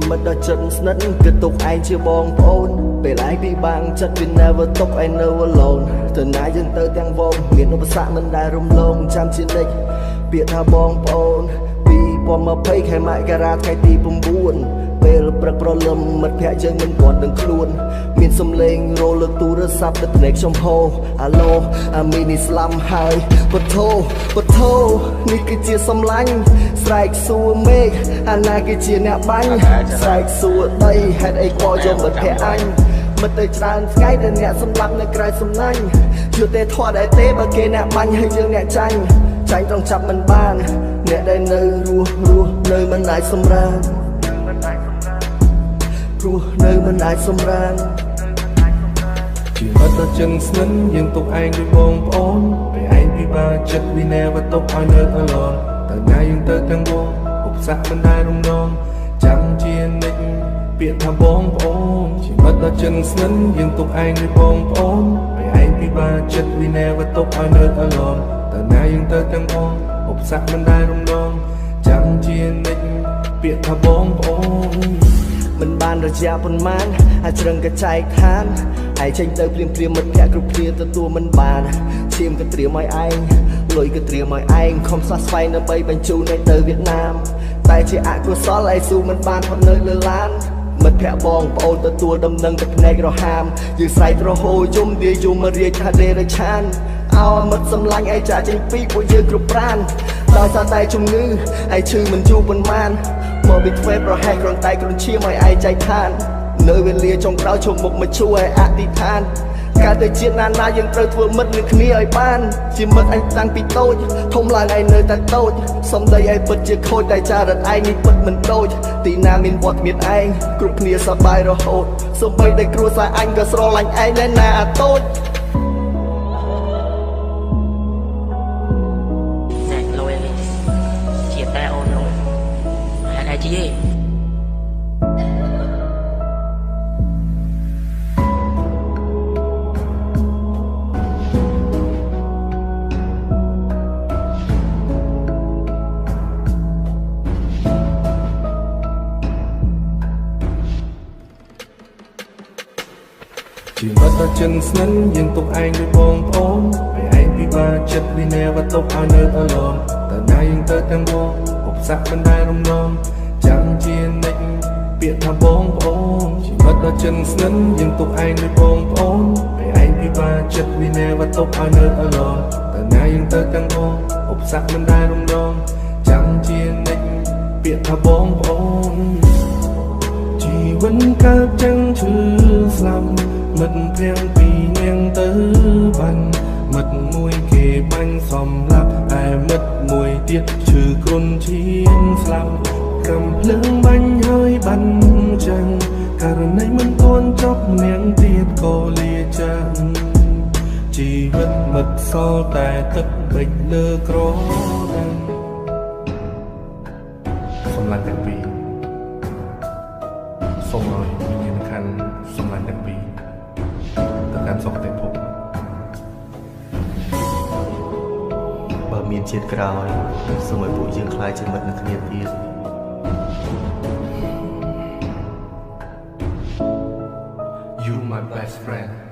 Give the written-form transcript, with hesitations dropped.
មិត្តដ៏ជិតស្និទ្ធគឺទុកឯងជាបងប្អូនពេលឯងពិបាកចិត្ត we never ទុកឯងនៅ alone ទៅណាយើងទៅទាំងវងមានឧបសគ្គមិនដែលរំលងចាំជានិច្ចពាក្យថាបងប្អូន2020ខែមករាថ្ងៃទី9ពេលព្រឹកព្រលឹមមិត្តភក្តិយើងមិនទាន់ដឹងខ្លួនមានសំឡេងរលើកទូរស័ព្ទទឹកភ្នែកខ្ញុំហូរអាឡូអាមីនេះស្លាប់ហើយពុទ្ធោនេះគឺជាសំឡាញ់ស្រែកសួរមេឃអាណាគឺជាអ្នកបាញ់ស្រែកសួរដីហេតុអីខ្វល់យកមិត្តភក្តិអញមិត្តទៅច្រើនថ្ងៃដែលអ្នកសម្លាប់នៅក្រៅសំណាញ់យល់ទេធត់ដែរទេបើគេអ្នកបាញ់ហើយយើងអ្នកចាញ់ត្រង់ចាប់មិនបានអ្នកដែលនៅរស់នៅមិនអាចសម្រានរស់នៅមិនអាចសម្រានជាមិត្តដ៏ជិតស្និទ្ធយើងទុកឯងដូចបងប្អូនពេលឯងពិបាកចិត្ត we never ទុកឲ្យនៅ alone ទៅណាយើងទៅទាំងវងឧបសគ្គមិនដែលរំលងចាំជានិច្ចពាក្យថាបងប្អូនជាមិត្តដ៏ជិតស្និទ្ធយើងទុកឯងដូចបងប្អូនពេលឯងពិបាកចិត្ត we never ទុកឲ្យនៅ alone ទៅណាយើងទៅទាំងវងឧបសគ្គមិនដែលរំលងចាំជានិច្ចពាក្យថាបងប្អូនមិនបានរយៈប៉ុន្មានអាចច្រឹងកចែកឋានឯងចេញទៅព្រាមមិត្តភក្តិគ្រប់គ្នាទទួលមិនបានឈាមក៏ត្រៀមឲ្យឯងលុយក៏ត្រៀមឲ្យឯងខំសះស្វែងដើម្បីបញ្ជូនឯងទៅវៀតណាមតែជាអកុសលឯងស៊ូមិនបានផុតនៅលើឡានមិត្តភក្តិបងប្អូនទទួលដំណឹងទឹកភ្នែករហាមយើងស្រែករហូយំវាយំមករាជថាដេរឆានអោមិត្តសម្លាញ់ឯងចាចេញពីពួកយើងគ្រប់ប្រានដោយសារតែជំងឺឯងឈឺមិនយូរប៉ុន្មានមកពីធ្វើប្រហែលគ្រាន់តែគ្រុនឈាមឲ្យឯងចែកឋាននៅវេលាចុងក្រោយជុំមុខមកជួយឲ្យអធិដ្ឋានកាលទៅជាតិណាយើងត្រូវធ្វើមិត្តនឹងគ្នាឲ្យបានជាមិត្តឯងតាំងពីតូចធំឡើងឯងនៅតែតូចសំដីឯងពិតជាខូចតែចារិតឯងនេះពិតមិនដូចទីណាមានវត្តមានឯងគ្រប់គ្នាសប្បាយរហូតសូម្បីតែគ្រួសារអញក៏ស្រឡាញ់ឯងដែរណាអាតូចជាមិត្តដ៏ជិតស្និទ្ធយើងទុកឯងដូចបងប្អូនពេលឯងពិបាកចិត្ត we never ទុកឲ្យនៅ alone ទៅណាយើងទៅទាំងវងឧបសគ្គមិនដែលរំលងចាំជានិច្ចពាក្យថាបងប្អូនជាមិត្តដ៏ជិតស្និទ្ធយើងទុកឯងដូចបងប្អូនពេលឯងពិបាកចិត្ត we never ទុកឲ្យនៅ alone ទៅណាយើងទៅទាំងវងឧបសគ្គមិនដែលរំលងចាំជានិច្ចពាក្យថាបងប្អូនជីវិតកើតចឹងឈឺស្លាប់មិត្តព្រាំងពីនាងទៅបានមិត្តមួយគេបាញ់សំឡាប់ឯមិត្តមួយទៀតឈឺគ្រុនឈាមស្លាប់កំភ្លើងបាញ់ហើយបាញ់ចឹងករណីមិនទាន់ចប់នាងទៀតក៏លាចាក់ជីវិតមិត្តសល់តែទឹកបិចលើក្រដាំសម្លាញ់ទាំងពីរសូមឲ្យវិញ្ញាណក្ខន្ធសម្លាញ់ទាំងពីរទៅកាន់សុគតិភពបើមានជាតិក្រោយសូមឲ្យពួកយើងខ្លាចជាមិត្តនឹងគ្នាទៀត You my best friend